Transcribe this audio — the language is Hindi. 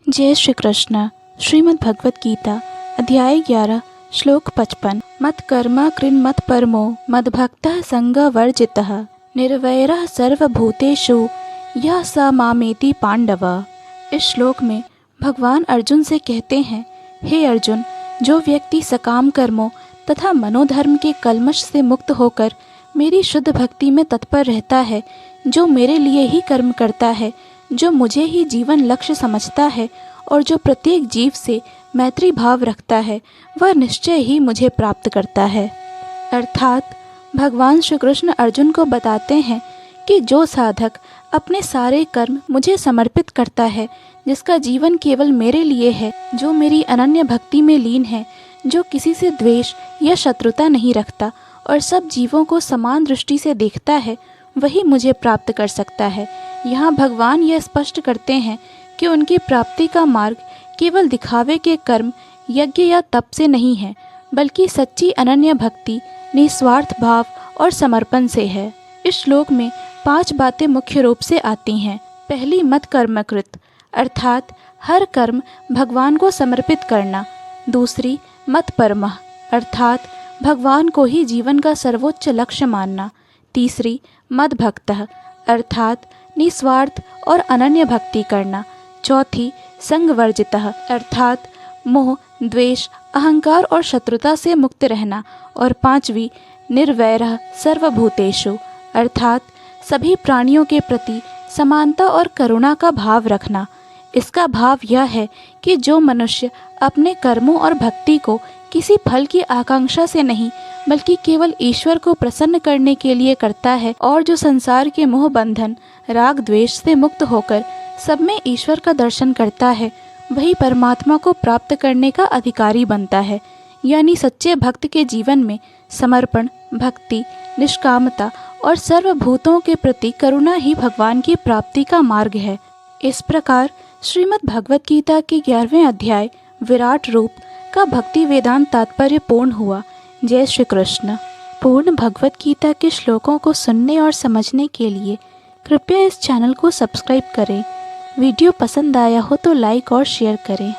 जय श्री कृष्ण। श्रीमद् भगवत गीता अध्याय 11 श्लोक 55। मत कर्मा कृन् मत परमो मद्भक्तः संगवर्जितः निर्वैरः सर्वभूतेषु यः स मामेति पांडव। इस श्लोक में भगवान अर्जुन से कहते हैं, हे अर्जुन, जो व्यक्ति सकाम कर्मों तथा मनोधर्म के कल्मश से मुक्त होकर मेरी शुद्ध भक्ति में तत्पर रहता है, जो मेरे लिए ही कर्म करता है, जो मुझे ही जीवन लक्ष्य समझता है और जो प्रत्येक जीव से मैत्री भाव रखता है, वह निश्चय ही मुझे प्राप्त करता है। अर्थात भगवान श्री कृष्ण अर्जुन को बताते हैं कि जो साधक अपने सारे कर्म मुझे समर्पित करता है, जिसका जीवन केवल मेरे लिए है, जो मेरी अनन्य भक्ति में लीन है, जो किसी से द्वेष या शत्रुता नहीं रखता और सब जीवों को समान दृष्टि से देखता है, वही मुझे प्राप्त कर सकता है। यहाँ भगवान यह स्पष्ट करते हैं कि उनकी प्राप्ति का मार्ग केवल दिखावे के कर्म, यज्ञ या तप से नहीं है, बल्कि सच्ची अनन्य भक्ति, निस्वार्थ भाव और समर्पण से है। इस श्लोक में 5 बातें मुख्य रूप से आती हैं। पहली, मत कर्मकृत, अर्थात हर कर्म भगवान को समर्पित करना। दूसरी, मत परमः, अर्थात भगवान को ही जीवन का सर्वोच्च लक्ष्य मानना। तीसरी, मद भक्तः, अर्थात निस्वार्थ और अनन्य भक्ति करना। चौथी, संगवर्जितः, अर्थात मोह, द्वेष, अहंकार और शत्रुता से मुक्त रहना। और पांचवी, निर्वैरः सर्वभूतेषु, अर्थात सभी प्राणियों के प्रति समानता और करुणा का भाव रखना। इसका भाव यह है कि जो मनुष्य अपने कर्मों और भक्ति को किसी फल की आकांक्षा से नहीं, बल्कि केवल ईश्वर को प्रसन्न करने के लिए करता है, और जो संसार के मोह बंधन, राग द्वेष से मुक्त होकर सब में ईश्वर का दर्शन करता है, वही परमात्मा को प्राप्त करने का अधिकारी बनता है। यानी सच्चे भक्त के जीवन में समर्पण, भक्ति, निष्कामता और सर्वभूतों के प्रति करुणा ही भगवान की प्राप्ति का मार्ग है। इस प्रकार श्रीमद् भगवत गीता के 11वें अध्याय विराट रूप का भक्ति वेदांत तात्पर्य पूर्ण हुआ। जय श्री कृष्ण। पूर्ण भगवत गीता के श्लोकों को सुनने और समझने के लिए कृपया इस चैनल को सब्सक्राइब करें। वीडियो पसंद आया हो तो लाइक और शेयर करें।